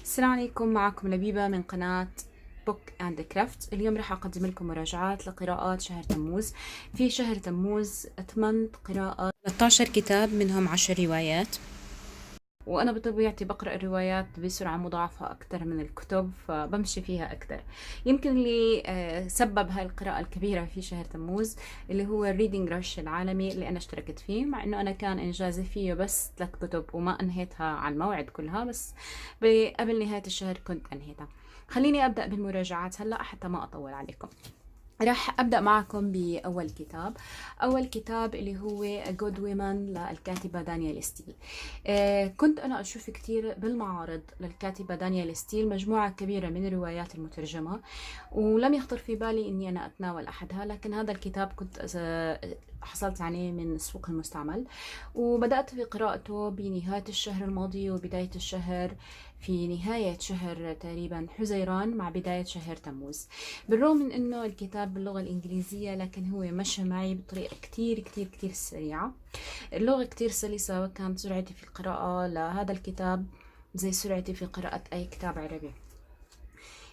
السلام عليكم، معكم لبيبة من قناة بوك اند كرافت. اليوم راح أقدم لكم مراجعات لقراءات شهر تموز. في شهر تموز 8 قراءات، 13 كتاب منهم 10 روايات، وأنا بطبيعتي بقرأ الروايات بسرعة مضاعفة أكثر من الكتب، فبمشي فيها أكثر. يمكن اللي سبب هاي القراءة الكبيرة في شهر تموز اللي هو الريدنج رش العالمي اللي أنا اشتركت فيه، مع إنه أنا كان إنجازي فيه بس 3 كتب وما أنهيتها على الموعد كلها، بس قبل نهاية الشهر كنت أنهيتها. خليني أبدأ بالمراجعات هلأ حتى ما أطول عليكم. راح أبدأ معكم بأول كتاب. أول كتاب اللي هو A Good Women للكاتبة دانيال ستيل. كنت أنا أشوف كتير بالمعارض للكاتبة دانيال ستيل مجموعة كبيرة من الروايات المترجمة، ولم يخطر في بالي أني أنا أتناول أحدها، لكن هذا الكتاب كنت حصلت عليه من السوق المستعمل، وبدأت في قراءته بنهاية الشهر الماضي وبداية الشهر، في نهاية شهر تقريبا حزيران مع بداية شهر تموز. بالرغم من انه الكتاب باللغة الانجليزية، لكن هو مشى معي بطريقة كتير كتير كتير سريعة. اللغة كتير سلسة، وكانت سرعتي في القراءة لهذا الكتاب زي سرعتي في قراءة اي كتاب عربي.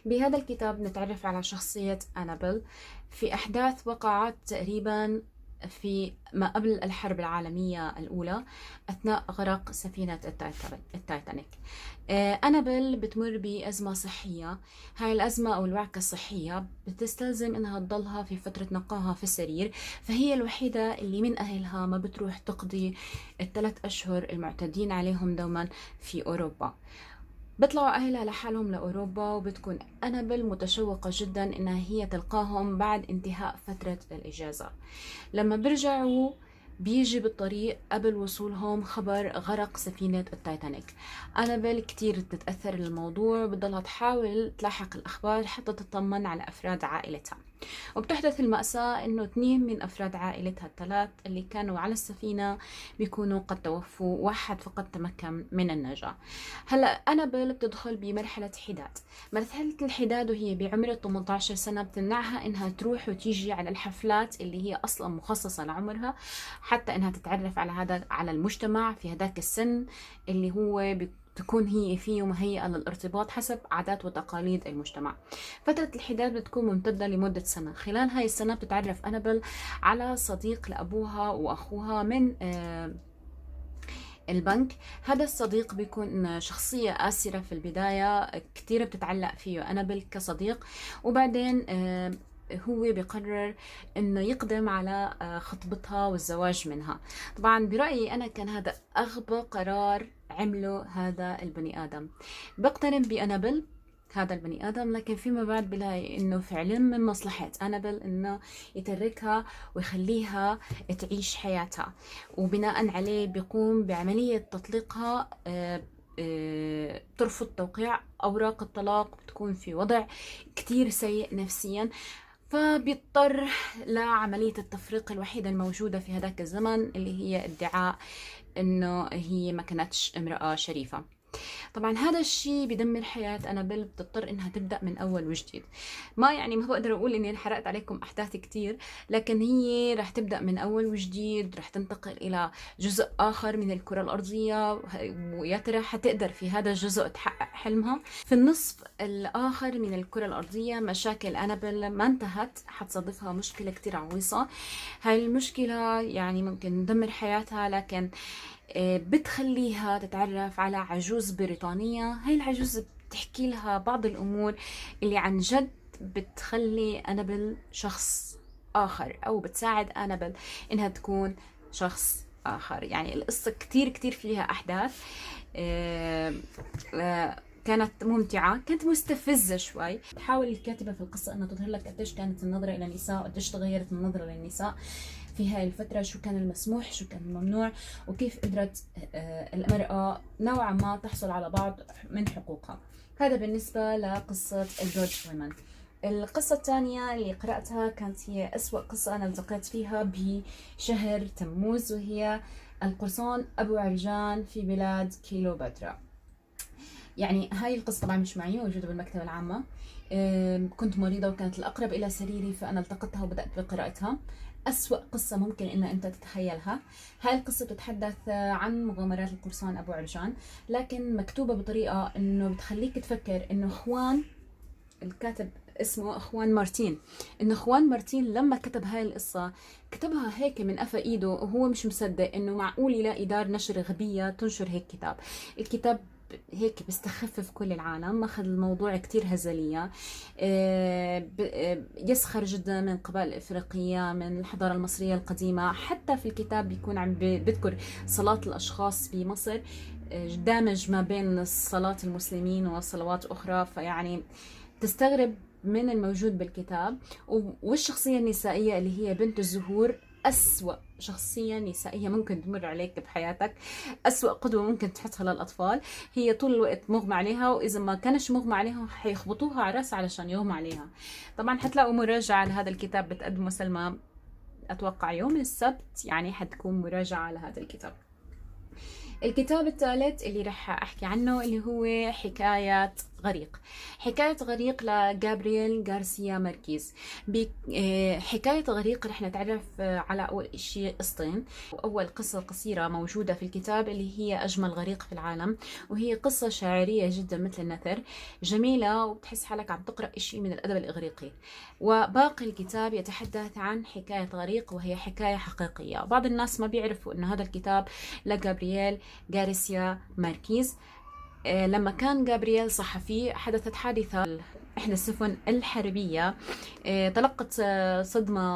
بهذا الكتاب نتعرف على شخصية أنابل في أحداث وقعت تقريبا في ما قبل الحرب العالمية الأولى، أثناء غرق سفينة التايتانيك. أنابل بتمر بأزمة صحية. هاي الأزمة أو الوعكة الصحية بتستلزم إنها تضلها في فترة نقاهة في السرير، فهي الوحيدة اللي من أهلها ما بتروح تقضي ال3 أشهر المعتادين عليهم دوما في أوروبا. بيطلعوا أهلها لحالهم لأوروبا، وبتكون أنابل متشوقة جدا إنها هي تلقاهم بعد انتهاء فترة الإجازة. لما بيرجعوا بيجي بالطريق قبل وصولهم خبر غرق سفينة التايتانيك. أنابيل كتير بتتأثر الموضوع، وبتضلها تحاول تلاحق الأخبار حتى تطمن على أفراد عائلتها. وبتحدث المأساة إنه 2 من أفراد عائلتها ال3 اللي كانوا على السفينة بيكونوا قد توفوا، واحد فقط تمكن من النجاة. هلا أنابيل بتدخل بمرحلة حداد. مرحلة الحداد وهي بعمر 18 سنة بتمنعها إنها تروح وتيجي على الحفلات اللي هي أصلا مخصصة لعمرها، حتى إنها تتعرف على المجتمع في هذاك السن اللي هو تكون هي فيه مهيئة للارتباط حسب عادات وتقاليد المجتمع. فترة الحداد بتكون ممتدة لمدة سنة. خلال هاي السنة بتتعرف أنابل على صديق لأبوها وأخوها من البنك. هذا الصديق بيكون شخصية آسرة في البداية، كتير بتتعلق فيه أنابل كصديق، وبعدين هو بيقرر انه يقدم على خطبتها والزواج منها. طبعا برأيي انا كان هذا اغبى قرار عمله هذا البني ادم. بقترن بأنابل هذا البني آدم، لكن فيما بعد بلاقي إنه فعلا من مصلحة أنابل إنه يتركها ويخليها تعيش حياتها، وبناء عليه بيقوم بعملية تطليقها. ترفض توقيع أوراق الطلاق، بتكون في وضع كتير سيء نفسيا، فبيضطر لعملية التفريق الوحيدة الموجودة في هذاك الزمن اللي هي ادعاء إنه هي ما كانتش امرأة شريفة. طبعا هذا الشيء بدمر حياة أنابيل، بتضطر إنها تبدأ من أول وجديد. ما بقدر أقول إني حرقت عليكم أحداث كتير، لكن هي رح تبدأ من أول وجديد، رح تنتقل إلى جزء آخر من الكرة الأرضية، ويا ترى حتقدر في هذا الجزء تحقق حلمها. في النصف الآخر من الكرة الأرضية مشاكل أنابيل ما انتهت، حتصادفها مشكلة كتير عويصة. هاي المشكلة يعني ممكن تدمر حياتها، لكن بتخليها تتعرف على عجوز بريطانية. هاي العجوز بتحكي لها بعض الأمور اللي عن جد بتخلي أنابل شخص آخر، أو بتساعد أنابل إنها تكون شخص آخر. يعني القصة كتير كتير فيها أحداث كانت ممتعة، كانت مستفزة شوي. تحاول الكاتبة في القصة أنها تظهر لك قديش كانت النظرة إلى النساء، قديش تغيرت النظرة للنساء في هاي الفترة، شو كان المسموح شو كان الممنوع، وكيف قدرت المرأة نوعا ما تحصل على بعض من حقوقها. هذا بالنسبة لقصة الجود وومن. القصة الثانية اللي قرأتها كانت هي أسوأ قصة أنا التقيت فيها بشهر تموز، وهي القرصان أبو عرجان في بلاد كيلوباترا. يعني هاي القصة طبعا مش معي، موجودة بالمكتبة العامة. كنت مريضة وكانت الأقرب إلى سريري، فأنا التقطتها وبدأت بقراءتها. أسوأ قصة ممكن إن أنت تتخيلها. هاي القصة بتتحدث عن مغامرات القرصان أبو عرجان، لكن مكتوبة بطريقة إنه بتخليك تفكر إنه إخوان، الكاتب اسمه اخوان مارتين، انه اخوان مارتين لما كتب هاي القصة كتبها هيك من قفا ايده، وهو مش مصدق انه معقول يلاقي دار نشر غبية تنشر هيك كتاب. الكتاب هيك بيستخفف كل العالم، ماخذ الموضوع كتير هزلية. يسخر جدا من القبائل الإفريقية، من الحضارة المصرية القديمة. حتى في الكتاب بيكون عم بذكر صلاة الأشخاص بمصر، دامج ما بين صلاة المسلمين وصلوات أخرى. فيعني تستغرب من الموجود بالكتاب. والشخصية النسائية اللي هي بنت الزهور أسوأ شخصية نسائية ممكن تمر عليك بحياتك، أسوأ قدوة ممكن تحطها للأطفال. هي طول الوقت مغمى عليها، وإذا ما كانش مغمى عليها حيخبطوها على راسها علشان يغمى عليها. طبعا حتلاقوا مراجعة لهذا الكتاب بتقدمه سلمى، أتوقع يوم السبت، يعني حتكون مراجعة لهذا الكتاب. الكتاب الثالث اللي رح أحكي عنه اللي هو حكاية غريق. حكاية غريق لجابرييل غارسيا ماركيز. حكاية غريق رح نتعرف على أول شيء قصتين. وأول قصة قصيرة موجودة في الكتاب اللي هي أجمل غريق في العالم، وهي قصة شاعرية جدا مثل النثر، جميلة وبتحس حالك عم تقرأ شيء من الأدب الإغريقي. وباقي الكتاب يتحدث عن حكاية غريق، وهي حكاية حقيقية. بعض الناس ما بيعرفوا أن هذا الكتاب لجابرييل غارسيا ماركيز. لما كان جابرييل صحفي حدثت حادثة إحدى السفن الحربية، تلقت صدمة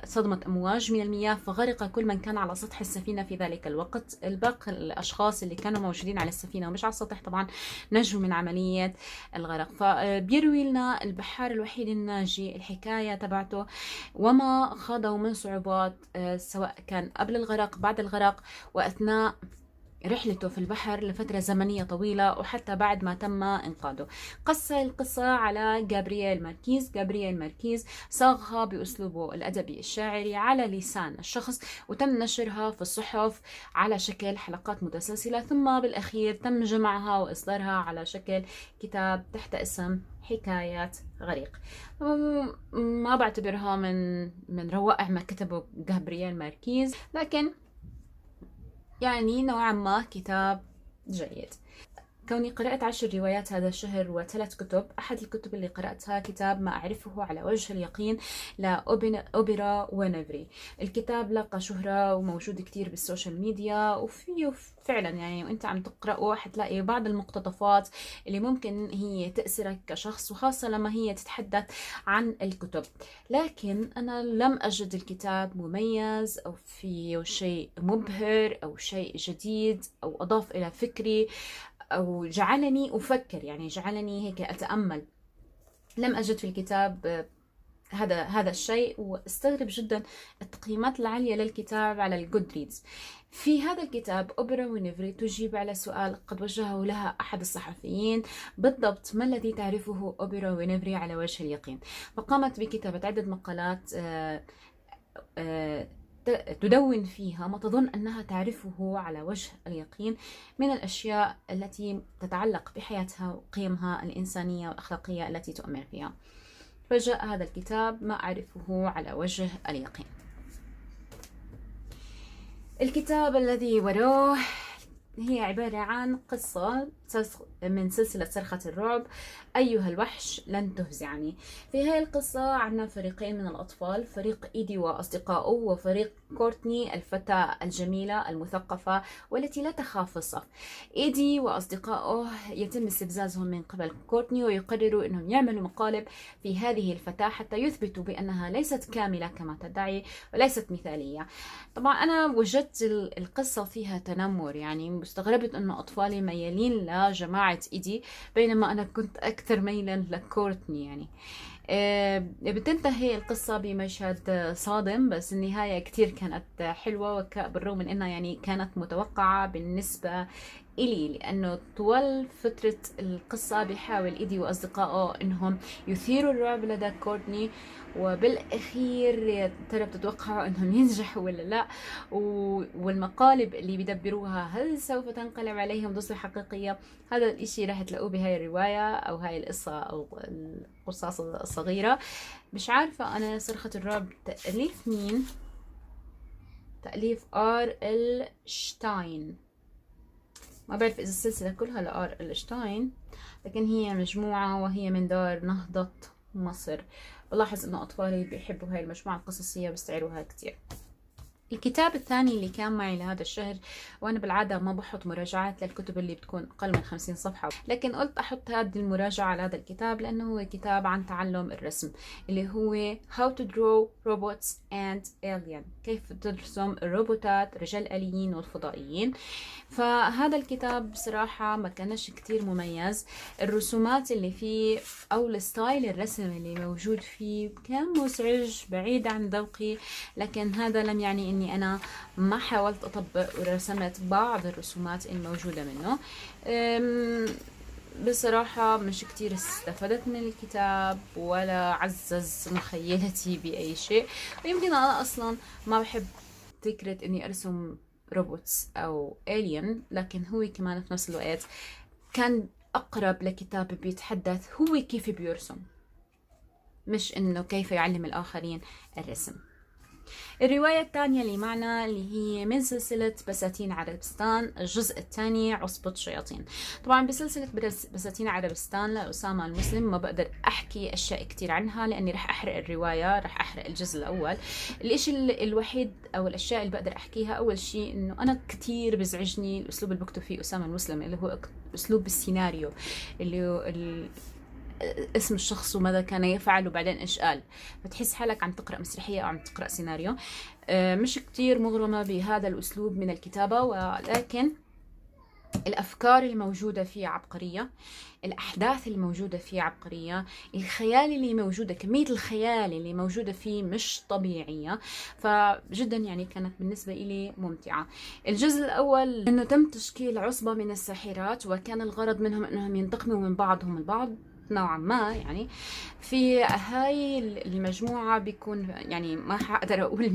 صدمة أمواج من المياه، فغرق كل من كان على سطح السفينة في ذلك الوقت. الباقي الأشخاص اللي كانوا موجودين على السفينة ومش على السطح طبعا نجوا من عملية الغرق. فبيروي لنا البحار الوحيد الناجي الحكاية تبعته وما خاضه من صعوبات، سواء كان قبل الغرق، بعد الغرق، وأثناء رحلته في البحر لفترة زمنية طويلة، وحتى بعد ما تم إنقاذه. قص القصة على جابرييل ماركيز. جابرييل ماركيز صاغها بأسلوبه الأدبي الشاعري على لسان الشخص، وتم نشرها في الصحف على شكل حلقات متسلسلة، ثم بالأخير تم جمعها وإصدارها على شكل كتاب تحت اسم حكايات غريق. ما بعتبرها من روائع ما كتبه جابرييل ماركيز، لكن يعني نوعا ما كتاب جيد. كوني قرأت 10 روايات هذا الشهر و3 كتب. أحد الكتب اللي قرأتها كتاب ما أعرفه على وجه اليقين لأوبرا وينفري. الكتاب لقى شهرة وموجود كتير بالسوشيال ميديا، وفيه فعلا يعني وانت عم تقرأه حتلاقي بعض المقتطفات اللي ممكن هي تأثرك كشخص، وخاصة لما هي تتحدث عن الكتب. لكن أنا لم أجد الكتاب مميز أو فيه شيء مبهر أو شيء جديد أو أضاف إلى فكري أو جعلني أفكر، يعني جعلني هيك أتأمل. لم أجد في الكتاب هذا الشيء، واستغرب جدا التقييمات العالية للكتاب على الجود ريدز. في هذا الكتاب أوبرا وينفري تجيب على سؤال قد وجهه لها أحد الصحفيين: بالضبط ما الذي تعرفه أوبرا وينفري على وجه اليقين؟ فقامت بكتابة عدة مقالات تدون فيها ما تظن أنها تعرفه على وجه اليقين من الأشياء التي تتعلق بحياتها وقيمها الإنسانية والأخلاقية التي تؤمن فيها. فجاء هذا الكتاب ما أعرفه على وجه اليقين. الكتاب الذي وراه هي عبارة عن قصة من سلسلة صرخة الرعب، أيها الوحش لن تفزعني. في هذه القصة عندنا فريقين من الأطفال: فريق إيدي وأصدقائه، وفريق كورتني الفتاة الجميلة المثقفة والتي لا تخاف الصف. إيدي وأصدقائه يتم استفزازهم من قبل كورتني، ويقرروا أنهم يعملوا مقالب في هذه الفتاة حتى يثبتوا بأنها ليست كاملة كما تدعي وليست مثالية. طبعا أنا وجدت القصة فيها تنمر، يعني مستغربت أنه أطفالي ميالين لجماعة إيدي بينما أنا كنت أكثر ميلا لكورتني. يعني بتنتهي القصة بمشهد صادم، بس النهاية كتير كانت حلوة، بالرغم من أنها يعني كانت متوقعة بالنسبة إلي، لأنه طوال فترة القصة بيحاول إيدي وأصدقائه إنهم يثيروا الرعب لدى كورتني، وبالأخير يا ترى بتتوقعوا إنهم ينجحوا ولا لا؟ والمقالب اللي بيدبروها هل سوف تنقلب عليهم تصبح حقيقية؟ هذا الإشي راح تلاقوه بهاي الرواية أو هاي القصة أو القصاصة الصغيرة. مش عارفة أنا صرخة الرعب تأليف مين؟ تأليف R.L. شتاين. ما بعرف إذا السلسلة كلها لR.L. شتاين، لكن هي مجموعة وهي من دار نهضة مصر. بلاحظ إنه أطفالي بيحبوا هاي المجموعة القصصية بيستعيروها كتير. الكتاب الثاني اللي كان معي لهذا الشهر، وأنا بالعادة ما بحط مراجعات للكتب اللي بتكون أقل من 50 صفحة، لكن قلت أحط هذه المراجعة على هذا الكتاب لأنه هو كتاب عن تعلم الرسم، اللي هو How to Draw Robots and Alien، كيف ترسم الروبوتات، رجال آليين والفضائيين. فهذا الكتاب بصراحة ما كانش كتير مميز. الرسومات اللي فيه أو الستايل الرسم اللي موجود فيه كان مزعج بعيد عن ذوقي، لكن هذا لم يعني إني أنا ما حاولت أطبق ورسمت بعض الرسومات الموجودة منه. بصراحة مش كتير استفدت من الكتاب ولا عزز مخيلتي بأي شيء، ويمكن أنا أصلا ما بحب فكرة إني أرسم روبوتس أو إليان، لكن هو كمان في نفس الوقت كان أقرب لكتاب بيتحدث هو كيف بيرسم، مش إنه كيف يعلم الآخرين الرسم. الرواية الثانية اللي معنا اللي هي من سلسلة بساتين عربستان، الجزء الثاني عصبة شياطين. طبعا بسلسلة بساتين عربستان لأسامة المسلم ما بقدر أحكي أشياء كتير عنها لأني رح أحرق الرواية، رح أحرق الجزء الأول. الإشي الوحيد أو الأشياء اللي بقدر أحكيها، أول شيء إنه أنا كتير بزعجني الأسلوب اللي بكتب فيه أسامة المسلم، اللي هو أسلوب السيناريو، اللي هو اسم الشخص وماذا كان يفعل وبعدين ايش قال، فتحس حالك عم تقرأ مسرحية او عم تقرأ سيناريو. مش كتير مغرمة بهذا الاسلوب من الكتابة، ولكن الافكار الموجودة فيه عبقرية، الاحداث الموجودة فيه عبقرية، الخيال اللي موجودة، كمية الخيال اللي موجودة فيه مش طبيعية، فجدا يعني كانت بالنسبة إلي ممتعة. الجزء الأول إنه تم تشكيل عصبة من الساحرات، وكان الغرض منهم إنهم ينتقموا من بعضهم البعض نوعا ما. يعني في هاي المجموعة بيكون يعني ما حقدر أقول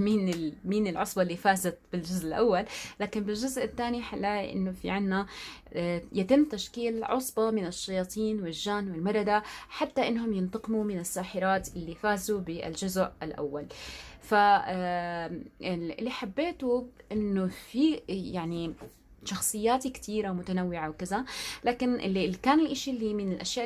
مين العصبة اللي فازت بالجزء الأول، لكن بالجزء الثاني حلاقي إنه في عنا يتم تشكيل عصبة من الشياطين والجان والمردة حتى إنهم ينتقموا من الساحرات اللي فازوا بالجزء الأول. فاللي حبيته إنه في يعني شخصيات كتيرة متنوعة وكذا، لكن اللي كان الاشي اللي من الاشياء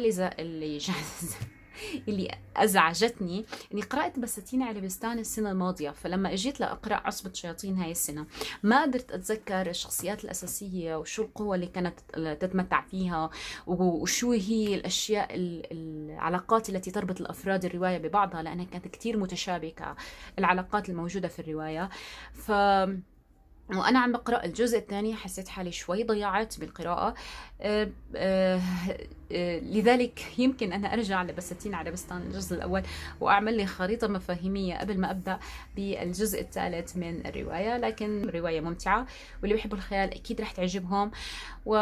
اللي ازعجتني اني قرأت بساتين عربستان السنة الماضية، فلما اجيت لأقرأ عصبة شياطين هاي السنة ما قدرت اتذكر الشخصيات الاساسية وشو القوة اللي كانت تتمتع فيها وشو هي الاشياء العلاقات التي تربط الافراد الرواية ببعضها، لانها كانت كتير متشابكة العلاقات الموجودة في الرواية. وأنا عم بقرأ الجزء الثاني حسيت حالي شوي ضيعت بالقراءة. لذلك يمكن أنا أرجع لبساتين عربستان الجزء الأول وأعمل لي خريطة مفاهيمية قبل ما أبدأ بالجزء الثالث من الرواية. لكن الرواية ممتعة واللي بيحبوا الخيال أكيد رح تعجبهم. و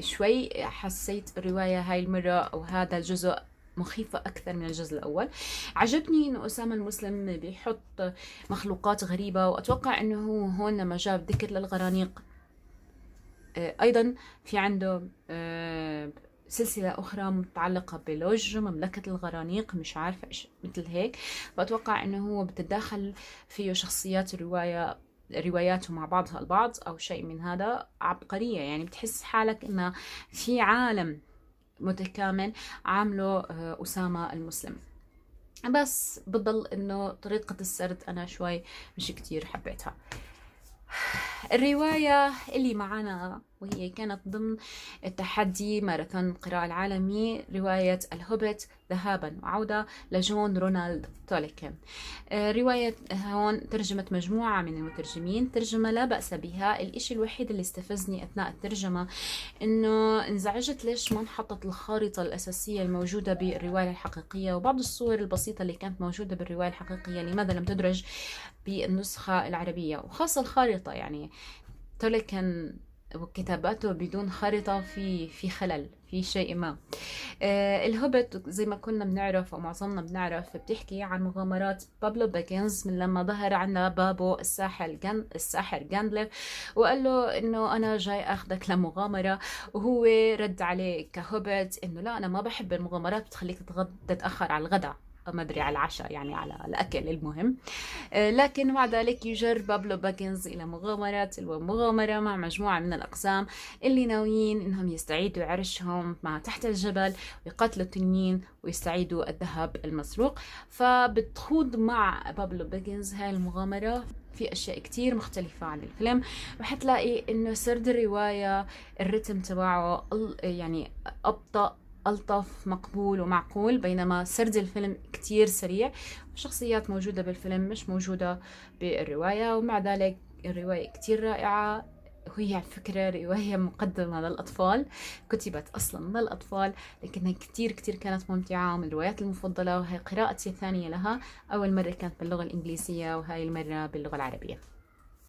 شوي حسيت الرواية هاي المرة أو هذا الجزء مخيفة أكثر من الجزء الأول. عجبني إنه أسامة المسلم بيحط مخلوقات غريبة، وأتوقع إنه هو هون لما جاب ذكر للغرانيق أيضا في عنده سلسلة أخرى متعلقة بلوج مملكة الغرانيق، مش عارفة إيش مثل هيك، فأتوقع إنه هو بتتداخل فيه شخصيات رواياته مع بعضها البعض أو شيء من هذا. عبقرية يعني، بتحس حالك إنه في عالم متكامل عامله أسامة المسلم، بس بضل إنه طريقة السرد أنا شوي مش كتير حبيتها. الرواية اللي معنا وهي كانت ضمن التحدي ماراثون القراءة العالمي، رواية الهوبيت ذهابا وعودة لجون رونالد تولكن. رواية هون ترجمت مجموعة من المترجمين، ترجمة لا بأس بها. الإشي الوحيد اللي استفزني أثناء الترجمة إنه انزعجت ليش ما انحطت الخارطة الأساسية الموجودة بالرواية الحقيقية، وبعض الصور البسيطة اللي كانت موجودة بالرواية الحقيقية لماذا لم تدرج بالنسخة العربية، وخاصة الخارطة. يعني تولكن وكتاباته بدون خريطة في خلل في شيء ما. الهوبت زي ما كنا بنعرف أو معظمنا بنعرف بتحكي عن مغامرات بابلو باجنز من لما ظهر عنا بابو الساحر جاندلف وقال له إنه أنا جاي أخذك لمغامرة، وهو رد عليه كهوبت إنه لا أنا ما بحب المغامرات بتخليك تتأخر على الغداء، ما ادري على العشاء يعني على الاكل المهم. لكن مع ذلك يجر بابلو باجنز الى مغامره مع مجموعه من الاقزام اللي ناويين انهم يستعيدوا عرشهم مع تحت الجبل ويقتلوا التنين ويستعيدوا الذهب المسروق. فبتخوض مع بابلو باجنز هاي المغامره في اشياء كتير مختلفة عن الفيلم، وحتلاقي انه سرد الرواية الرتم تبعه يعني ابطأ ألطف مقبول ومعقول، بينما سرد الفيلم كتير سريع. شخصيات موجودة بالفيلم مش موجودة بالرواية، ومع ذلك الرواية كتير رائعة. وهي على فكرة رواية مقدمة للأطفال، كتبت أصلا للأطفال لكنها كتير كانت ممتعة، من الروايات المفضلة، وهي قراءتي الثانية لها. أول مرة كانت باللغة الإنجليزية وهاي المرة باللغة العربية.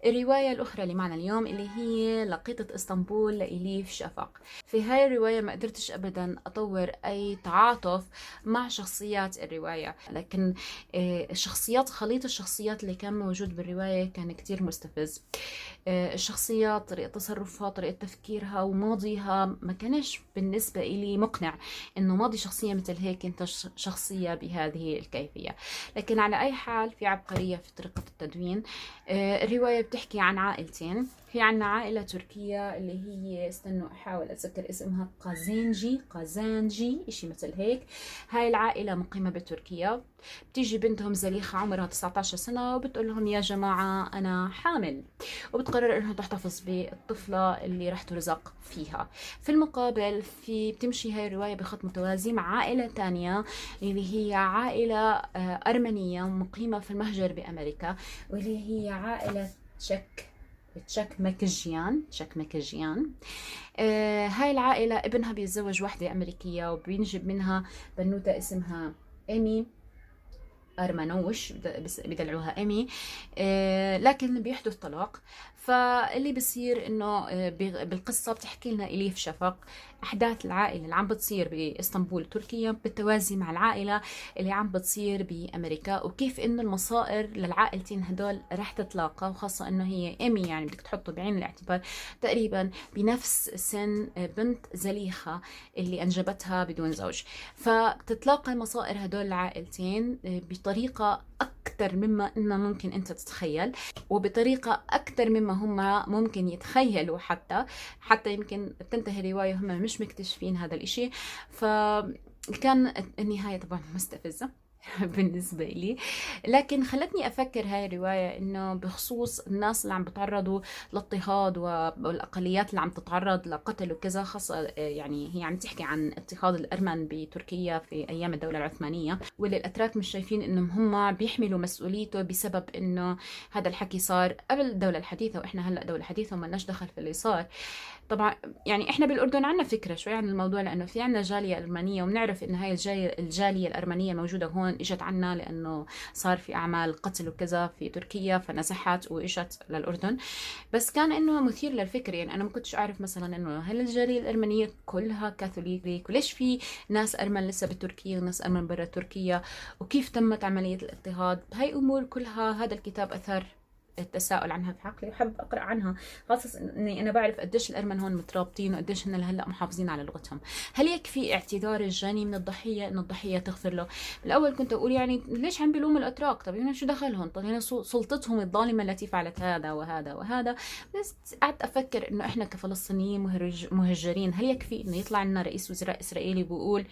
الرواية الأخرى اللي معنا اليوم اللي هي لقيطة اسطنبول لإليف شفق. في هاي الرواية ما قدرتش أبدا أطور أي تعاطف مع شخصيات الرواية، لكن خليط الشخصيات اللي كان موجود بالرواية كان كتير مستفز. الشخصيات، طريقة تصرفها، طريقة تفكيرها وماضيها ما كانش بالنسبة إلي مقنع إنه ماضي شخصية مثل هيك انت شخصية بهذه الكيفية. لكن على أي حال في عبقرية في طريقة التدوين. الرواية بتحكي عن عائلتين. في عنا عائلة تركية اللي هي استنوا أحاول أتذكر اسمها قازانجي إشي مثل هيك. هاي العائلة مقيمة بتركيا. بتيجي بنتهم زليخة عمرها 19 سنة وبتقول لهم يا جماعة أنا حامل، وبتقرر إنها تحتفظ بالطفلة اللي رح ترزق فيها. في المقابل بتمشي هاي الرواية بخط متوازي مع عائلة تانية اللي هي عائلة أرمنية مقيمة في المهجر بأمريكا، واللي هي عائلة تشك مكجيان. هاي العائلة ابنها بيتزوج واحدة أمريكية وبينجب منها بنوتة اسمها إيمي أرمنوش، بدلعوها إيمي. لكن بيحدث طلاق. فاللي بصير إنه بالقصة بتحكي لنا إليف شفق أحداث العائلة اللي عم بتصير بإسطنبول تركيا بالتوازي مع العائلة اللي عم بتصير بأمريكا، وكيف إنه المصائر للعائلتين هدول رح تتلاقى، وخاصة إنه هي إيمي يعني بدك تحطه بعين الاعتبار تقريبا بنفس سن بنت زليخة اللي أنجبتها بدون زوج. فبتتلاقى مصائر هدول العائلتين بطريقة أكثر مما إنه ممكن أنت تتخيل، وبطريقة أكثر مما هم ممكن يتخيلوا. حتى يمكن تنتهي الرواية هم مش مكتشفين هذا الإشي. فكان النهاية طبعا مستفزة بالنسبة لي، لكن خلتني أفكر هاي الرواية إنه بخصوص الناس اللي عم بتعرضوا للاضطهاد والأقليات اللي عم تتعرض لقتل وكذا، خاصة يعني هي عم تحكي عن اضطهاد الأرمن بتركيا في أيام الدولة العثمانية، واللي الأتراك مش شايفين إنهم هم بيحملوا مسؤوليته بسبب إنه هذا الحكي صار قبل الدولة الحديثة، وإحنا هلأ دولة حديثة وما لناش دخل في اللي صار. طبعا يعني احنا بالاردن عندنا فكره شوي عن الموضوع، لانه في عندنا جاليه المانيه، وبنعرف ان هاي الجاليه الارمنيه الموجوده هون اجت عنا لانه صار في اعمال قتل وكذا في تركيا فنزحت واجت للاردن. بس كان انه مثير للفكر، يعني انا ما كنتش اعرف مثلا انه هل الجاليه الارمنيه كلها كاثوليك، وليش في ناس ارمن لسه بتركيا وناس ارمن برا تركيا، وكيف تمت عمليه الاضطهاد. هاي امور كلها هذا الكتاب اثار التساؤل عنها في عقلي، وحب اقرا عنها، خاصه اني انا بعرف قديش الارمن هون مترابطين وقديش هن لهلا محافظين على لغتهم. هل يكفي اعتذار الجاني من الضحيه ان الضحيه تغفر له؟ بالاول كنت اقول يعني ليش عم بيلوموا الاتراك؟ طب يعني شو دخلهم؟ طب يعني سلطتهم الظالمه التي فعلت هذا وهذا وهذا. بس قعدت افكر انه احنا كفلسطينيين مهجرين هل يكفي انه يطلع لنا رئيس وزراء اسرائيلي بيقول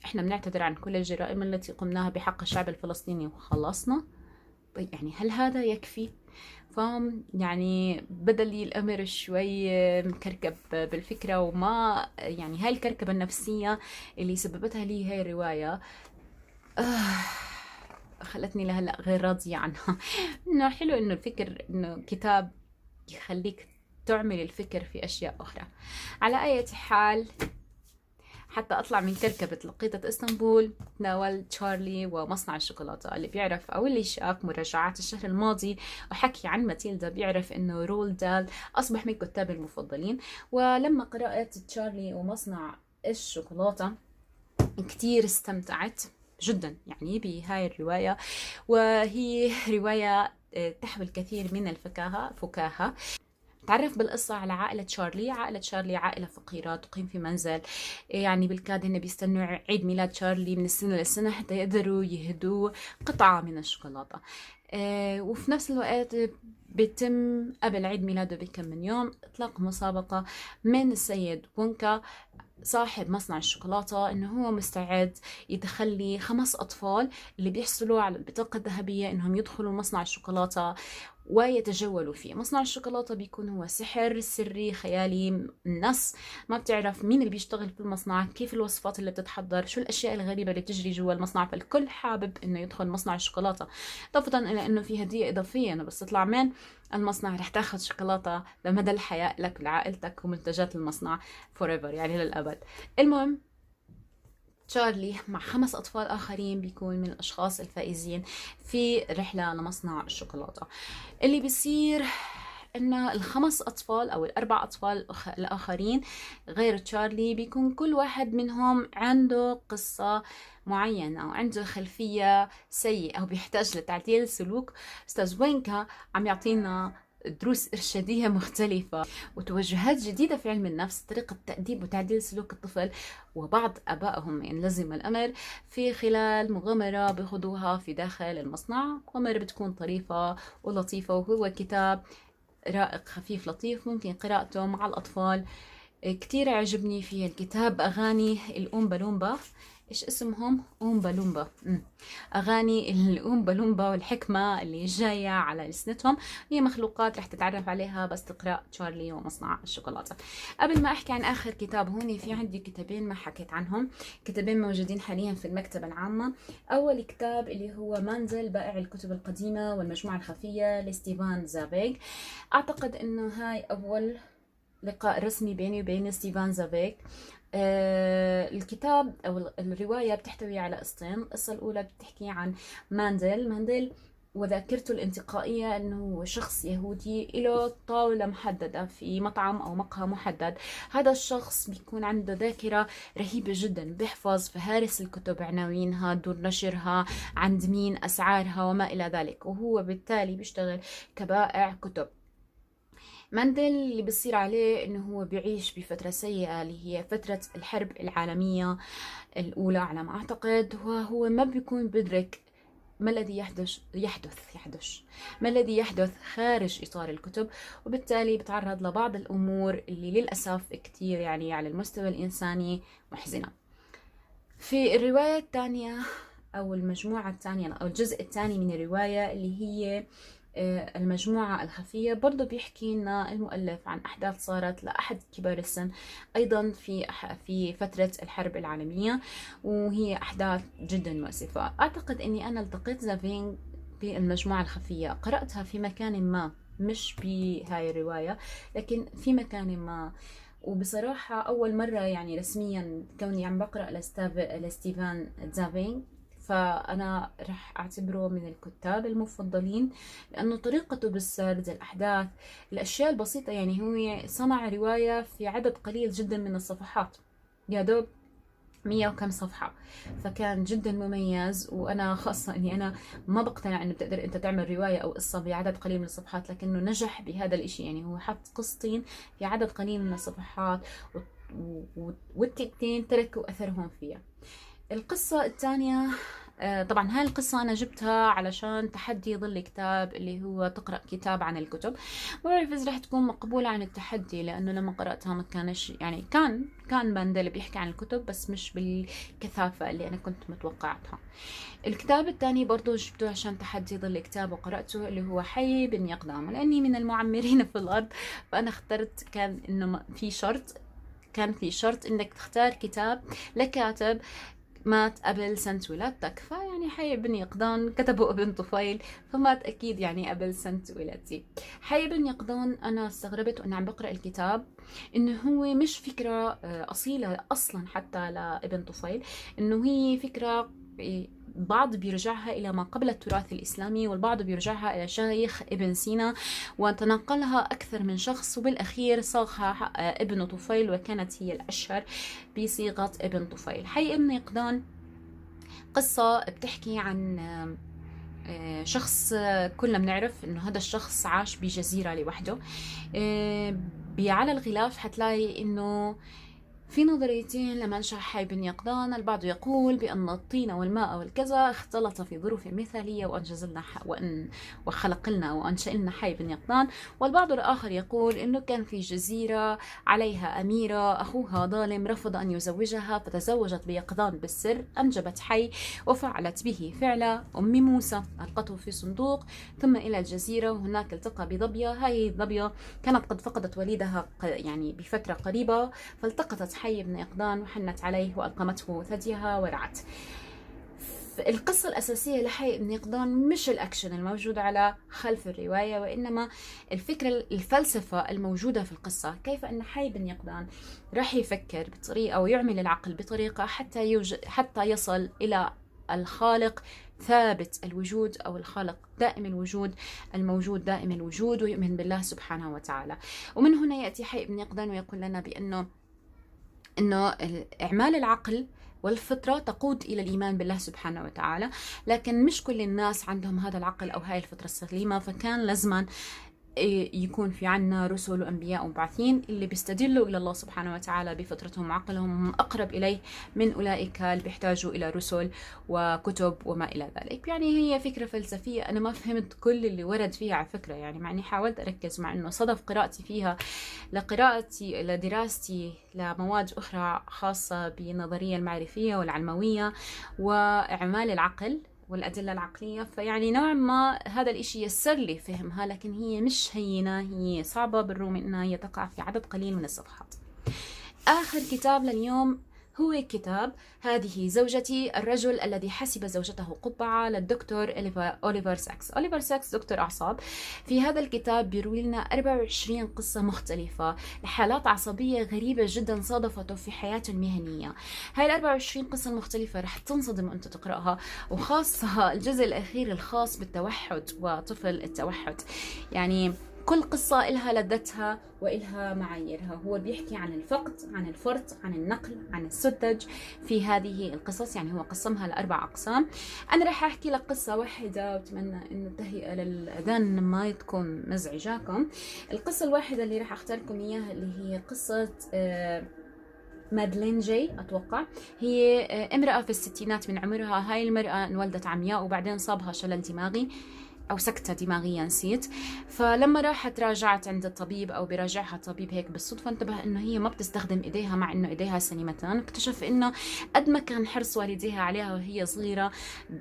احنا بنعتذر عن كل الجرائم التي قمناها بحق الشعب الفلسطيني وخلصنا؟ يعني هل هذا يكفي؟ يعني بدل الأمر شوي مكركب بالفكرة، وما يعني هاي الكركبة النفسية اللي سببتها لي هاي الرواية خلتني لهلا غير راضية عنها. إنه حلو إنه الفكر إنه كتاب يخليك تعمل الفكر في أشياء أخرى. على أي حال حتى أطلع من كركبة لقيطة اسطنبول تناول تشارلي ومصنع الشوكولاتة. اللي بيعرف أو اللي شاف مراجعات الشهر الماضي وحكي عن ماتيلدا بيعرف إنه رول دال أصبح من كتابي المفضلين. ولما قرأت تشارلي ومصنع الشوكولاتة كتير استمتعت جدا يعني بهاي الرواية، وهي رواية تحوي الكثير من فكاهة. تعرف بالقصة على عائلة شارلي. عائلة شارلي عائلة فقيرة تقيم في منزل، يعني بالكاد هن بيستنوا عيد ميلاد شارلي من السنة للسنة حتى يقدروا يهدوا قطعة من الشوكولاتة. وفي نفس الوقت بيتم قبل عيد ميلاده بكم من يوم إطلاق مسابقة من السيد وونكا صاحب مصنع الشوكولاتة إنه هو مستعد يدخلي 5 أطفال اللي بيحصلوا على البطاقة الذهبية إنهم يدخلوا مصنع الشوكولاتة ويتجولوا فيه. مصنع الشوكولاتة بيكون هو سحر سري خيالي، الناس ما بتعرف مين اللي بيشتغل في المصنع، كيف الوصفات اللي بتتحضر، شو الأشياء الغريبة اللي بتجري جوا المصنع، فالكل حابب إنه يدخل مصنع الشوكولاتة. إضافة إلى إنه في هدية إضافية، إنه بس تطلع من المصنع رح تاخذ شوكولاتة لمدى الحياة لك ولعائلتك ومنتجات المصنع forever يعني للأبد. المهم تشارلي مع 5 أطفال آخرين بيكون من الأشخاص الفائزين في رحلة لمصنع الشوكولاتة. اللي بيصير إنه ال5 أطفال أو ال4 أطفال الآخرين غير تشارلي بيكون كل واحد منهم عنده قصة معينة أو عنده خلفية سيئة أو بيحتاج لتعديل سلوك. أستاذ وينكا عم يعطينا دروس إرشادية مختلفة وتوجهات جديدة في علم النفس، طريقة تأديب وتعديل سلوك الطفل وبعض أبائهم إن لزم الأمر في خلال مغامرة بيخوضوها في داخل المصنع. مغامرة بتكون طريفة ولطيفة، وهو كتاب رائق خفيف لطيف ممكن قراءته مع الأطفال. كتير عجبني في الكتاب أغاني الأومبا لومبا. إيش اسمهم؟ أومبا لومبا. أغاني الأومبا لومبا والحكمة اللي جاية على لسنتهم، هي مخلوقات رح تتعرف عليها بس تقرأ تشارلي ومصنع الشوكولاتة. قبل ما أحكي عن آخر كتاب، هون في عندي كتابين ما حكيت عنهم، كتابين موجودين حاليا في المكتبة العامة. أول كتاب اللي هو مانزل بائع الكتب القديمة والمجموعة الخفية لستيفان زافيغ. أعتقد إنه هاي أول لقاء رسمي بيني وبين ستيفان زافيغ. الكتاب أو الرواية بتحتوي على قصتين. القصة الأولى بتحكي عن مانديل وذاكرته الانتقائية، أنه شخص يهودي له طاولة محددة في مطعم أو مقهى محدد. هذا الشخص بيكون عنده ذاكرة رهيبة جدا، بيحفظ فهارس الكتب، عناوينها، دور نشرها، عند مين، أسعارها وما إلى ذلك، وهو بالتالي بيشتغل كبائع كتب. مانديل اللي بيصير عليه انه هو بيعيش بفترة سيئة اللي هي فترة الحرب العالمية الأولى على ما أعتقد، وهو ما بيكون بدرك ما الذي يحدث ما الذي يحدث خارج إطار الكتب، وبالتالي بتعرض لبعض الأمور اللي للأسف كتير يعني على المستوى الإنساني محزنة. في الرواية الثانية أو المجموعة الثانية أو الجزء الثاني من الرواية اللي هي المجموعة الخفية، برضو بيحكي لنا المؤلف عن أحداث صارت لأحد كبار السن أيضا في فترة الحرب العالمية، وهي أحداث جدا مؤسفة. أعتقد أني أنا التقيت زافين بالمجموعة الخفية، قرأتها في مكان ما، مش بهاي الرواية لكن في مكان ما، وبصراحة أول مرة يعني رسميا كوني عم بقرأ لستيفان زافيغ، فأنا رح أعتبره من الكتاب المفضلين لأنه طريقته بالسرد، الأحداث، الأشياء البسيطة. يعني هو صنع رواية في عدد قليل جدا من الصفحات، يا دوب 100 وكم صفحة، فكان جدا مميز. وأنا خاصة أني أنا ما بقتنع أنه بتقدر أنت تعمل رواية أو قصة بعدد قليل من الصفحات، لكنه نجح بهذا الإشي. يعني هو حط قصتين في عدد قليل من الصفحات والتنتين تركوا أثرهم فيها. القصة الثانية طبعا هاي القصة أنا جبتها علشان تحدي ظل كتاب اللي هو تقرأ كتاب عن الكتب. ما بعرف إذا رح تكون مقبولة عن التحدي، لأنه لما قرأتها ما كانش يعني كان مانديل بيحكي عن الكتب بس مش بالكثافة اللي أنا كنت متوقعتها. الكتاب الثاني برضو جبته عشان تحدي ظل كتاب وقرأته اللي هو حي بن يقدام، لأني من المعمرين في الأرض فأنا اخترت، كان إنه في شرط انك تختار كتاب لكاتب مات قبل سنة ولادتك، فيعني حي بن يقظان كتبه ابن طفيل، فمات أكيد يعني قبل سنة ولادتي. حي بن يقظان أنا استغربت وأنا عم بقرأ الكتاب إنه هو مش فكرة أصيلة أصلا حتى لابن طفيل، إنه هي فكرة بعض بيرجعها إلى ما قبل التراث الإسلامي، والبعض بيرجعها إلى شيخ ابن سينا وتنقلها أكثر من شخص، وبالأخير صاغها ابن طفيل وكانت هي الأشهر بصيغة ابن طفيل. حي ابن يقظان قصة بتحكي عن شخص كلنا بنعرف انه هذا الشخص عاش بجزيرة لوحده. على الغلاف حتلاقي انه في نظريتين لمنشأ حي بن يقظان. البعض يقول بأن الطين والماء والكذا اختلط في ظروف مثالية وأنجز لنا وخلق لنا وأنشأ لنا حي بن يقظان، والبعض الآخر يقول أنه كان في جزيرة عليها أميرة أخوها ظالم رفض أن يزوجها، فتزوجت بيقظان بالسر، أنجبت حي وفعلت به فعل أم موسى، ألقته في صندوق ثم إلى الجزيرة، وهناك التقى بظبية. هاي الظبية كانت قد فقدت والدها يعني بفترة قريبة، فالتقطت حي بن يقظان وحنت عليه وألقمته ثديها ورعت. القصة الأساسية لحي بن يقظان مش الأكشن الموجود على خلف الرواية، وإنما الفكرة الفلسفة الموجودة في القصة، كيف أن حي بن يقظان راح يفكر بطريقة ويعمل العقل بطريقة حتى يصل إلى الخالق ثابت الوجود، أو الخالق دائم الوجود، الموجود دائم الوجود، ويؤمن بالله سبحانه وتعالى. ومن هنا يأتي حي بن يقظان ويقول لنا بأنه إعمال العقل والفطرة تقود إلى الإيمان بالله سبحانه وتعالى، لكن مش كل الناس عندهم هذا العقل أو هاي الفطرة السليمة، فكان لازما يكون في عنا رسل وأنبياء ومبعثين اللي بيستدلوا إلى الله سبحانه وتعالى بفطرتهم وعقلهم، هم أقرب إليه من أولئك اللي بيحتاجوا إلى رسل وكتب وما إلى ذلك. يعني هي فكرة فلسفية أنا ما فهمت كل اللي ورد فيها على فكرة، يعني مع أني حاولت أركز، مع أنه صدف قراءتي فيها لدراستي لمواد أخرى خاصة بالنظرية المعرفية والعلموية وإعمال العقل والأدلة العقلية، فيعني نوعا ما هذا الإشي يسر لي فهمها، لكن هي مش هينة، هي صعبة بالرغم من أنها هي تقع في عدد قليل من الصفحات. آخر كتاب لليوم هو كتاب هذه زوجتي، الرجل الذي حسب زوجته قبعة للدكتور أوليفر ساكس. أوليفر ساكس دكتور أعصاب. في هذا الكتاب بيروي لنا 24 قصة مختلفة لحالات عصبية غريبة جدا صادفته في حياته المهنية. هاي ال 24 قصة المختلفة رح تنصدم وانت تقرأها، وخاصة الجزء الأخير الخاص بالتوحد وطفل التوحد. يعني كل قصة إلها لذتها وإلها معاييرها. هو بيحكي عن الفقد، عن الفرط، عن النقل، عن السذج في هذه القصص. يعني هو قسمها ل4 أقسام. أنا رح أحكي لك قصة واحدة وأتمنى إنه التهيئة للأذان ما تكون مزعجاكم. القصة الواحدة اللي رح أختار لكم إياها اللي هي قصة مادلين جاي أتوقع. هي امرأة في الستينات من عمرها. هاي المرأة انولدت عمياء وبعدين صابها شلل دماغي أو سكتة دماغية نسيت. فلما راحت راجعت عند الطبيب أو براجعها الطبيب هيك بالصدفة انتبه إنه هي ما بتستخدم إيديها، مع إنه إيديها سليمتان. اكتشف إنه قد ما كان حرص والديها عليها وهي صغيرة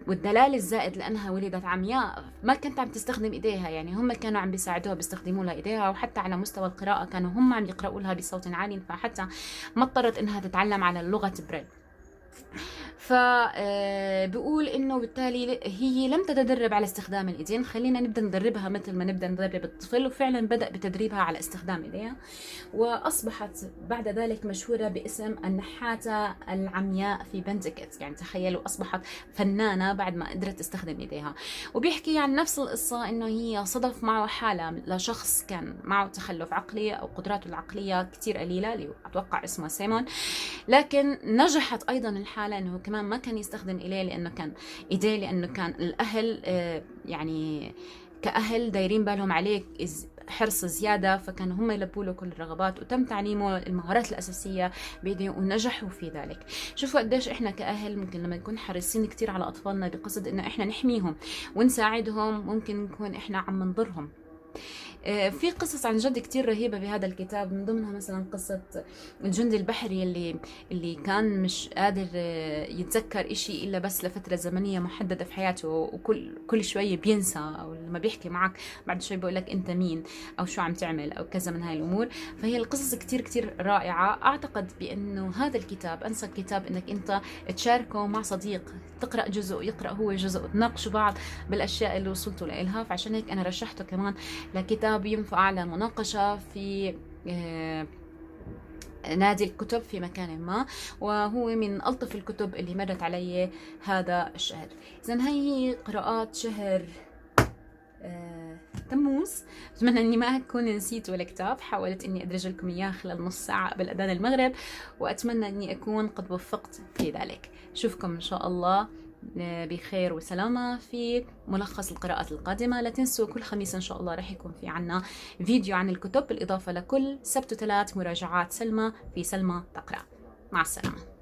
والدلال الزائد لأنها ولدت عمياء ما كانت عم تستخدم إيديها، يعني هم كانوا عم بيساعدوها بيستخدموا لها إيديها، وحتى على مستوى القراءة كانوا هم عم يقرأوا لها بصوت عالي، فحتى ما اضطرت إنها تتعلم على اللغة بريل. فبقول انه بالتالي هي لم تتدرب على استخدام الايدين، خلينا نبدا ندربها مثل ما نبدا ندرب الطفل، وفعلا بدا بتدريبها على استخدام ايديها، واصبحت بعد ذلك مشهوره باسم النحاته العمياء في بنتكت. يعني تخيلوا اصبحت فنانه بعد ما قدرت تستخدم ايديها. وبيحكي عن نفس القصه انه هي صدف معه حاله لشخص كان معه تخلف عقلي او قدراته العقليه كثير قليله، اللي اتوقع اسمه سيمون، لكن نجحت ايضا الحاله انه كمان ما كان يستخدم إيديه لأنه كان الأهل يعني كأهل دايرين بالهم عليه حرص زيادة، فكانوا هم يلبوا له كل الرغبات، وتم تعليمه المهارات الأساسية بإيديه ونجحوا في ذلك. شوفوا قديش إحنا كأهل ممكن لما نكون حريصين كتير على أطفالنا بقصد إنه إحنا نحميهم ونساعدهم، ممكن نكون إحنا عم نضرهم. في قصص عن جد كتير رهيبة بهذا الكتاب، من ضمنها مثلا قصة الجندي البحري اللي كان مش قادر يتذكر إشي إلا بس لفترة زمنية محددة في حياته، وكل شوية بينسى، أو لما بيحكي معك بعد شوي بيقول لك أنت مين أو شو عم تعمل أو كذا من هاي الأمور. فهي القصص كتير كتير رائعة. أعتقد بأنه هذا الكتاب أنسب كتاب إنك أنت تشاركه مع صديق، تقرأ جزء يقرأ هو جزء، تناقشوا بعض بالأشياء اللي وصلتوا لإلها. فعشان هيك أنا رشحته كمان لكتاب ينفع لمناقشة في نادي الكتب في مكان ما، وهو من ألطف الكتب اللي مرت علي هذا الشهر. إذن هي قراءات شهر تموز. أتمنى أني ما أكون نسيت ولا كتاب، حاولت أني أدرج لكم إياه خلال نص ساعة قبل أذان المغرب، وأتمنى أني أكون قد وفقت في ذلك. أشوفكم إن شاء الله بخير وسلامة في ملخص القراءات القادمة. لا تنسوا كل خميس إن شاء الله رح يكون في عنا فيديو عن الكتب، بالإضافة لكل سبت وثلاث مراجعات سلمى في سلمى تقرأ. مع السلامة.